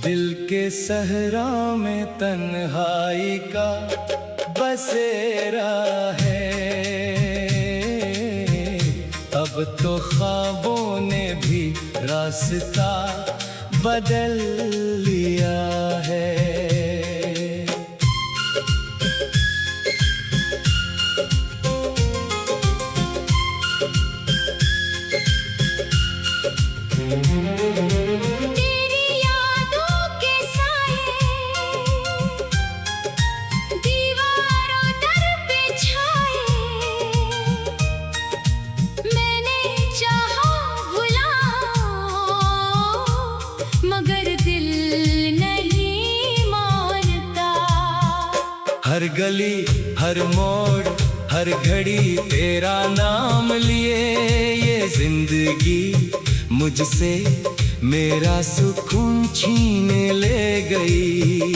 दिल के सहरा में तन्हाई का बसेरा है। अब तो ख्वाबों ने भी रास्ता बदल लिया है। हर गली हर मोड़ हर घड़ी तेरा नाम लिए ये जिंदगी मुझसे मेरा सुकून छीन ले गई।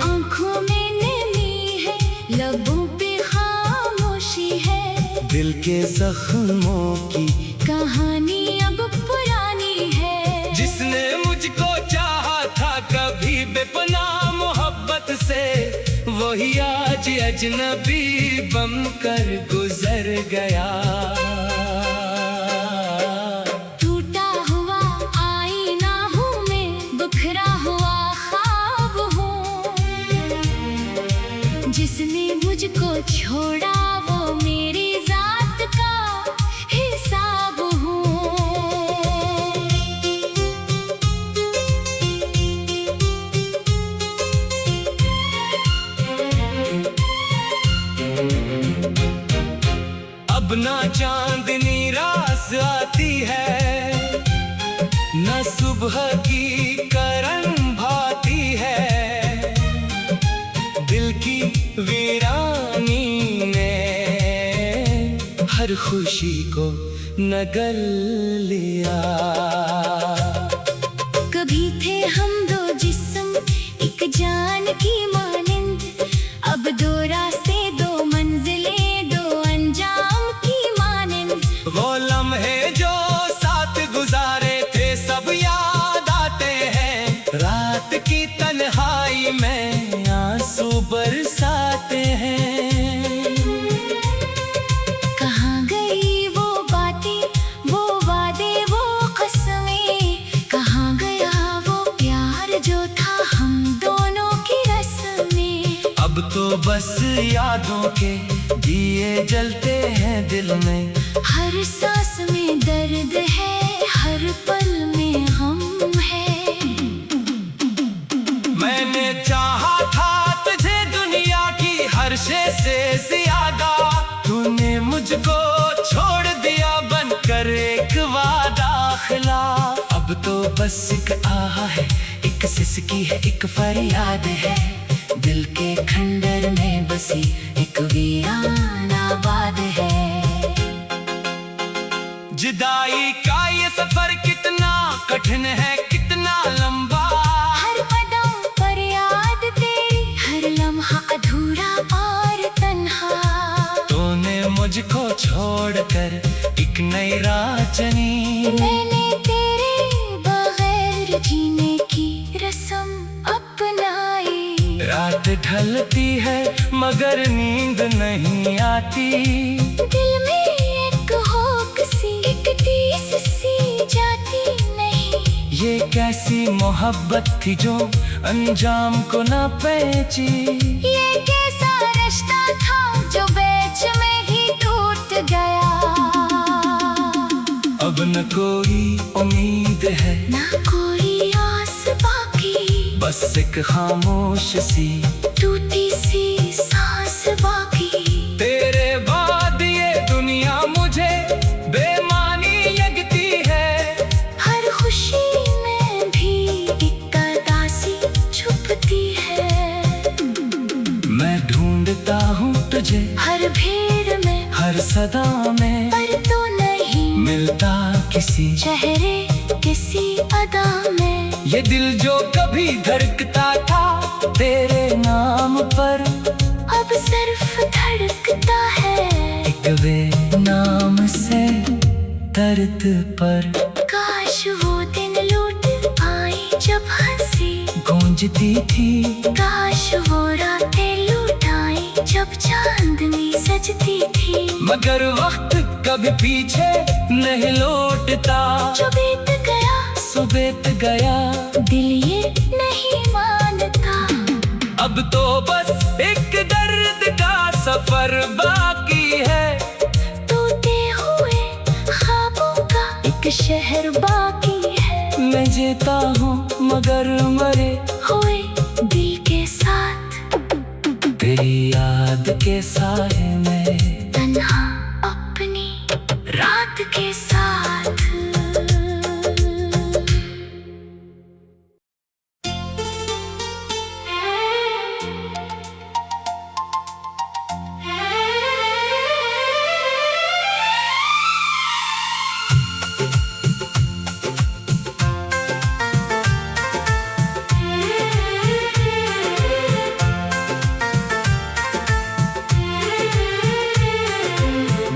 आँखों में नमी है, लबों पे खामोशी है, दिल के जख्मों की कहानी अब पुरानी है। जिसने मुझको चाहा था कभी बेपनाह मोहब्बत से, वही आज अजनबी बनकर गुजर गया। टूटा हुआ आईना हूँ मैं, बिखरा हुआ ख्वाब हूँ, जिसने मुझको छोड़ा वो मेरी जात का हिसाब हूँ। अब ना चांदनी रात आती है, न सुबह की करन भाती है। दिल की वीरानी ने हर खुशी को नगल लिया। कभी थे हम दो जिस्म एक जान की मानिंद, अब दो रास्ते दो मंजिलें दो अंजाम की मानिंद। वो लम्हे जो साथ गुजारे थे सब याद आते हैं, रात की तन्हाई में आंसू बरसाते हैं। कहाँ गई वो बातें वो वादे वो कसमें, कहाँ गया वो प्यार जो था हम दोनों की रस्में। अब तो बस यादों के दिए जलते हैं दिल में, हर सांस में दर्द है हर पल में गम है। मैंने चाहा था तुझे दुनिया की हर शे से ज्यादा, तूने मुझको छोड़ दिया बनकर एक वादा खिलाफ। अब तो बस एक आह है एक सिसकी है एक फरियाद है, दिल के खंडर में बसी एक वीराना बात है। जुदाई का ये सफर कितना कठिन है कितना लंबा, हर कदम पर याद तेरी हर लम्हा अधूरा और तन्हा। तूने मुझको छोड़कर एक नई राह चुनी, मैंने तेरे बगैर जीने की रस्म अपनाई। रात ढलती है मगर नींद नहीं आती, दिल में एक होक सी एक टीस सी जाती नहीं। ये कैसी मोहब्बत थी जो अंजाम को ना पहची, ये कैसा रिश्ता था जो बीच में ही टूट गया। अब न कोई उम्मीद है ना कोई आस बाकी, बस एक खामोश सी टूटी सी सांस बाकी। तेरे बाद ये दुनिया मुझे बेमानी लगती है, हर खुशी में भी एक उदासी छुपती है। मैं ढूंढता हूँ तुझे हर भीड़ में हर सदा में, पर तू नहीं मिलता किसी चेहरे किसी अदा में। ये दिल जो कभी धड़कता था तेरे नाम पर, अब सिर्फ धड़कता है एक बेनाम से दर्द पर। काश वो दिन लौट आए जब हर बजती थी। काश वो रातें लौट आए जब चांदनी सजती थी। मगर वक्त कभी पीछे नहीं लौटता, जो बीत गया सो बीत गया, दिल ये नहीं मानता। अब तो बस एक दर्द का सफर बाकी है, टूटे हुए ख्वाबों का एक शहर बाकी है। मैं जीता हूँ मगर मरे हुए दिल के साथ, तेरी याद के साए में, तन्हा अपनी रात के साथ।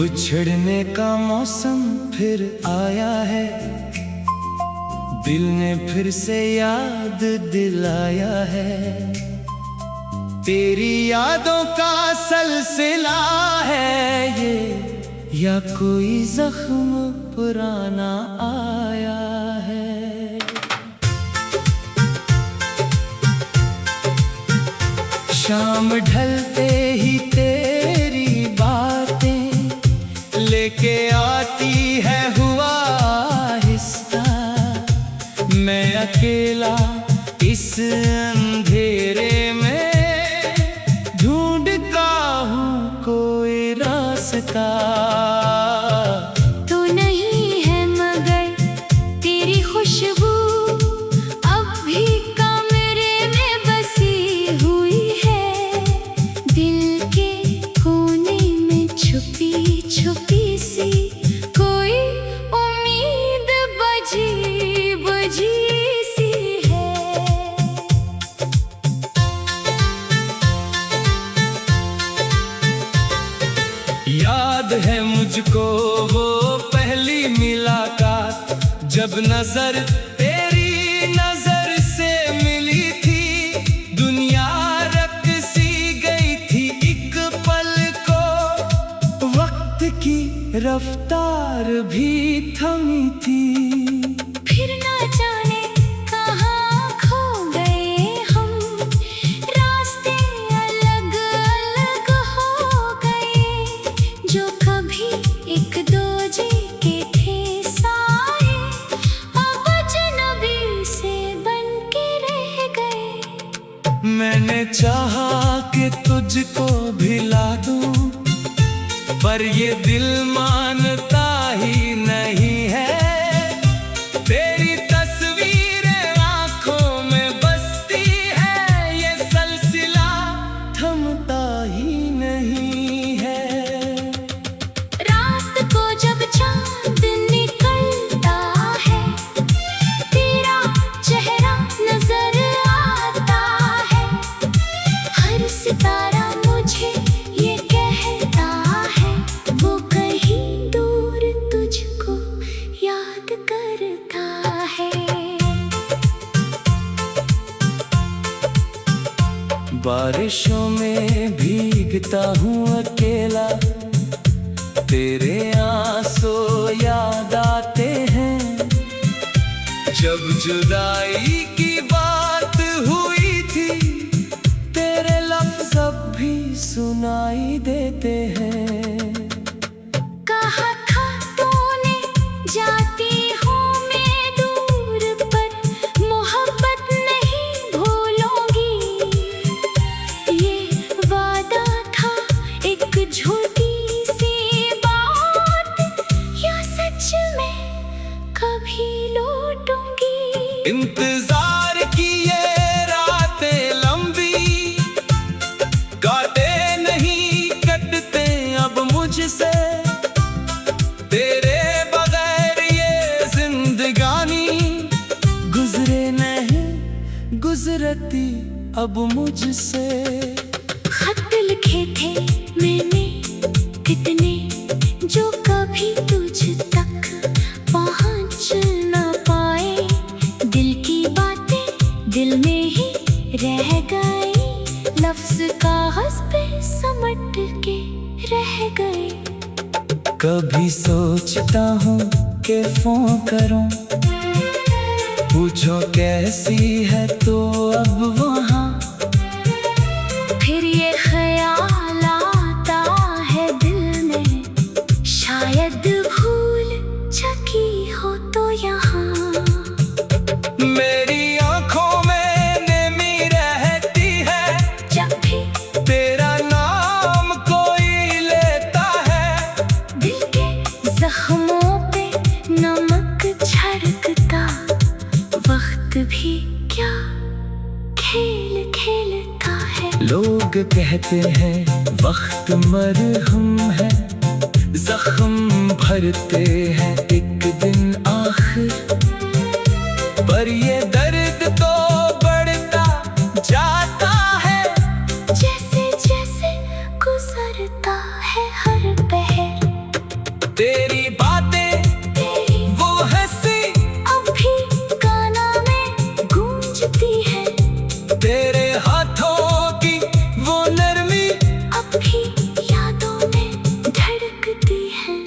बिछड़ने का मौसम फिर आया है, दिल ने फिर से याद दिलाया है। तेरी यादों का सिलसिला है ये, या कोई जख्म पुराना आया है। शाम ढलते ही तेरी बातें लेके आती है हुआ आहिस्ता। मैं अकेला इस अंधेरे में ढूंढता हूँ कोई रास्ता। तू नहीं है मगर तेरी खुशबू अब भी कमरे में बसी हुई है। दिल के कोने में छुपी छुपी सी कोई उम्मीद बजी बजी सी है। याद है मुझको वो पहली मुलाकात, जब नजर तेरी नजर से मिली थी। दुनिया रक्सी गई थी एक पल को, वक्त की रफ्तार भी थमी थी। फिर ना जाने कहाँ खो गए हम, रास्ते अलग अलग हो गए। जो कभी एक दूजे के थे साए, अब अजनबी से बन के रह गए। मैंने चाहा कि तुझको भिला दूं, पर ये दिल मानता ही नहीं है। तेरी तस्वीरें आंखों में बसती है, ये सिलसिला थमता ही नहीं है। रात को जब चांद निकलता है, तेरा चेहरा नजर आता है। हर सितारा मुझे ये कहता है, वो कहीं दूर तुझको याद करता है। बारिशों में भीगता हूँ अकेला, तेरे आंसू याद आते हैं। जब जुदाई की बात हुई थी, तेरे लफ्ज़ अब भी सुनाई देते हैं। कहा था तूने जाती हूँ मैं दूर, पर मोहब्बत नहीं भूलूंगी। ये वादा था एक झूठी सी बात, या सच में कभी लौटूंगी। इंतजार की ये रातें लंबी, गाते नहीं कटते अब मुझसे। तेरे बगैर ये जिंदगानी गुजरे नहीं गुजरती अब मुझसे। खत लिखे थे मैंने कितने, जो कभी तुझ तक पहुँच न पाए। दिल की बातें दिल में ही रह गई, लफ्ज कागज पे समट के रह गए। कभी सोचता हूँ कि फोन करूं, पूछो कैसी है तो अब वहाँ। फिर ये ख्याल आता है दिल में, शायद भूल चुकी हो तो यहाँ। मेरी आंखों में नेमी रहती है जब भी तेरा नाम कोई लेता है। दिल के जख्मों पे नमक छिड़कता, वक्त भी क्या खेल खेलता है। लोग कहते हैं वक्त मरहम है, जख्म भरते हैं एक दिन आखिर। पर ये दर्द तो बढ़ता जाता है, जैसे जैसे गुजरता है हर पहर। तेरी बातें तेरी वो हंसी अब भी काना में गूंजती है, तेरे हाथों की वो नरमी अब भी यादों में धड़कती है।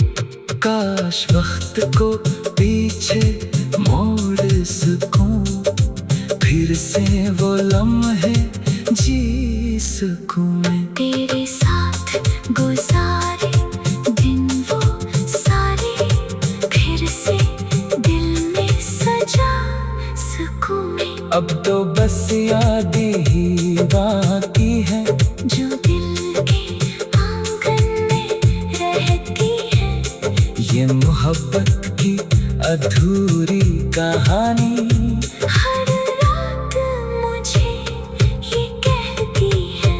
काश वक्त को पीछे मोड़ सकूं, फिर से वो लम्हे जी सकूं मैं। तेरे साथ गुजारे दिन वो सारे, फिर से दिल में सजा सकूं मैं। अब तो बस याद ही बाकी है, जो दिल के आंगन में रहती है। ये मोहब्बत की अधूरी कहानी हर रात मुझे ये कहती है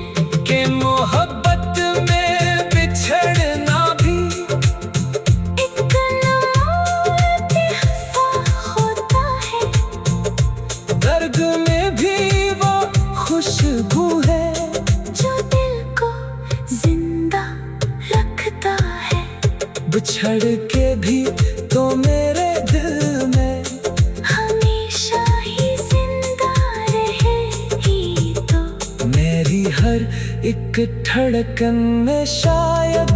कि मोहब्बत में बिछड़ना भी एक अनमोल तोहफा होता है। दर्द में भी वो खुशबू है, जो दिल को जिंदा रखता है। बिछड़ के भी तो मेरे दिल में हमेशा ही जिंदा रहेगी तो। मेरी हर एक धड़कन में शायद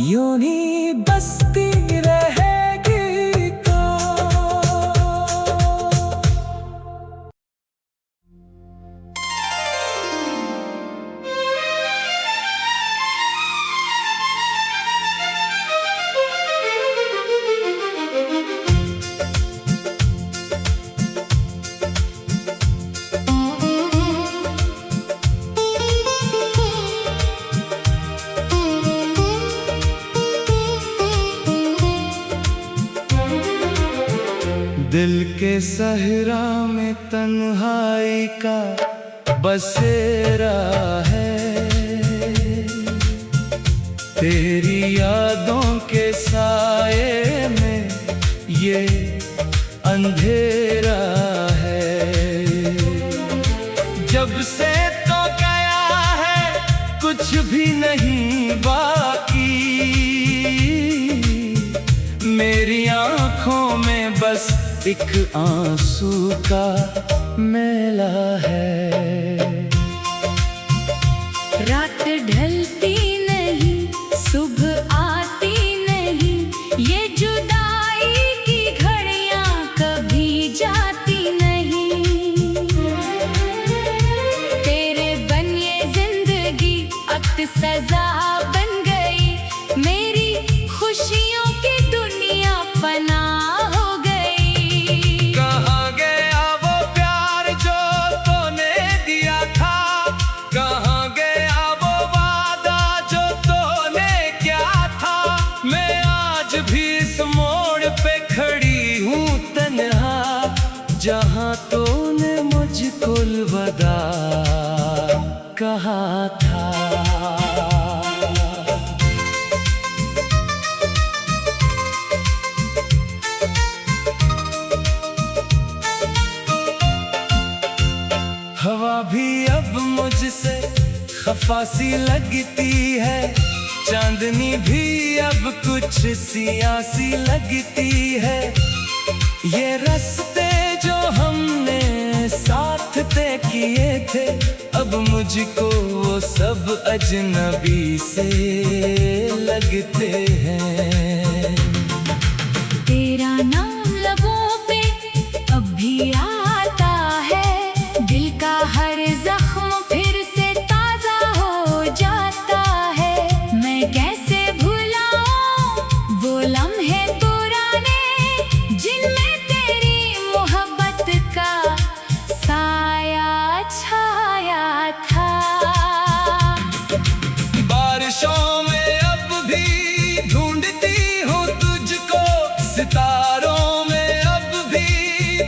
यूं ही बसती रहेगी तो। दिल के सहरा में तन्हाई का बसेरा है, तेरी यादों के साए में ये अंधेरा है। जब से तो गया है कुछ भी नहीं बाकी, मेरी आंखों में बस एक आंसू का मेला है। रात ढलती नहीं, सुबह आती नहीं, ये जुदाई की घड़ियां कभी जाती नहीं। तेरे बन ये जिंदगी अब सजा बन गई, मेरी खुशियों की दुनिया फना हो गई। कहाँ गया वो प्यार जो तूने दिया था, कहाँ गया वो वादा जो तूने किया था। मैं आज भी इस मोड़ पे खड़ी हूँ तन्हा, जहाँ तूने मुझको अलविदा कहा था। हवा भी अब मुझसे खफासी लगती है, चांदनी भी अब कुछ सियासी लगती है। ये रास्ते जो हमने साथ तय किए थे, अब मुझको वो सब अजनबी से लगते हैं। तेरा नाम लबों पे अब भी आता है, दिल का हर जख्म फिर से ताजा हो जाता है। मैं कैसे भुलाऊं वो लम्हे पुराने, जिनमें तेरी मोहब्बत का साया छाया था। बारिशों में अब भी ढूंढती हूँ तुझको, सितारों में अब भी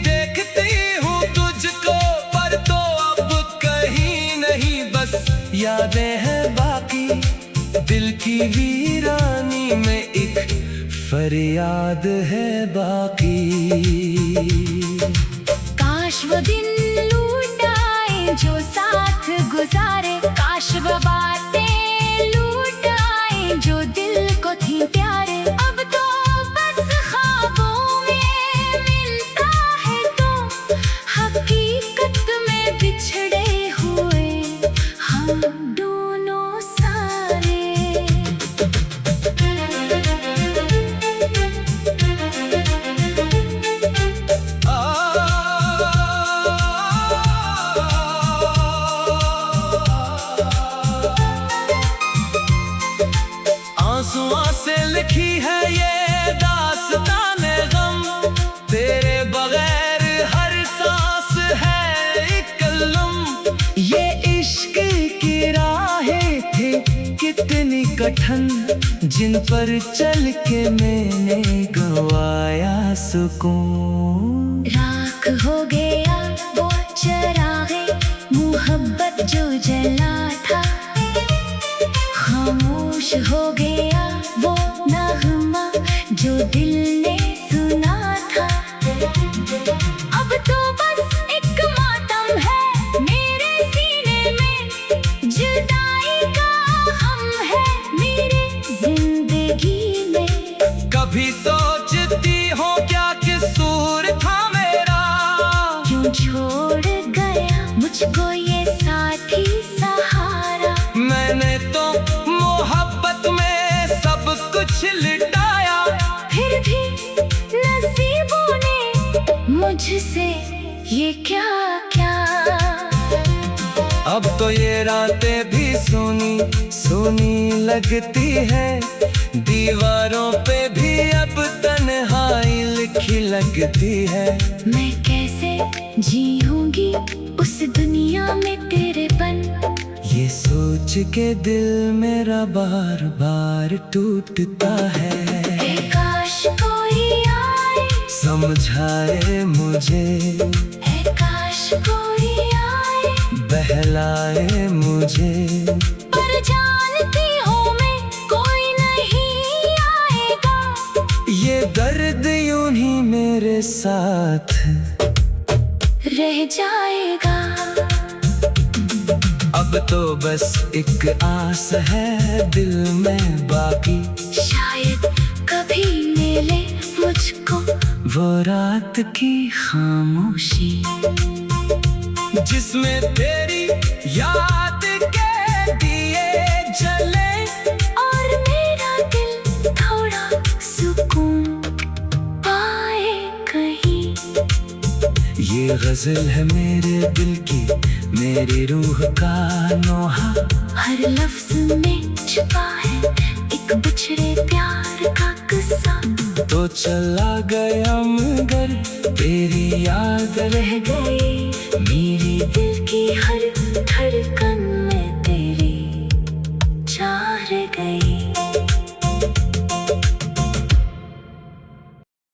देखती हूँ तुझको, पर तो अब कहीं नहीं, बस यादें हैं बाकी। दिल की वीरानी में एक फरियाद है बाकी। काश वो दिन लौट आए जो साथ गुजारे, काश वो बातें लौट आए जो दिल को थी प्यारे। अब तो बस ख्वाबों में मिलता है तो हकीकत में बिछड़े हुए हम दोनों सारे। आंसुओं से लिखी है ये दास्ताने गम, तेरे बगैर हर सांस है एक कलम। ये इश्क की राहें थी कितनी कठिन, जिन पर चल के मैंने गंवाया सुकून। राख हो गया वो चरागे मोहब्बत जो जला था, खामोश हो गया वो नगमा जो दिल ने सुना था। अब तो बस एक मातम है मेरे सीने में, जुदाई का गम है मेरे जिंदगी में। कभी सोचती हो क्या कसूर था मेरा, क्यों छोड़ गया मुझको ये साथी सहारा। मैंने तो मोहब्बत में सब कुछ लुटाया, फिर भी नसीबों ने मुझसे ये क्या क्या। अब तो ये रातें भी सुनी सुनी लगती है, दीवारों पे भी अब तन्हाई लिखी लगती है। मैं कैसे जीऊंगी उस दुनिया में तेरे बन, ये सोच के दिल मेरा बार बार टूटता है। ए काश कोई आए समझाए मुझे, ए काश कोई आए बहलाए मुझे, पर जानती हूँ मैं कोई नहीं आएगा। ये दर्द यूं ही मेरे साथ रह जाएगा। अब तो बस एक आस है दिल में बाकी, शायद कभी मिले मुझको वो रात की खामोशी, जिसमें तेरी याद के दिए जले, और मेरा दिल थोड़ा सुकून पाए कहीं। ये गजल है मेरे दिल की, मेरी रूह का नोहा, हर लफ्ज में छुपा है एक बिछड़े प्यार का किस्सा। तो चला गया मगर तेरी याद रह गई मेरी दिल की हर धड़कन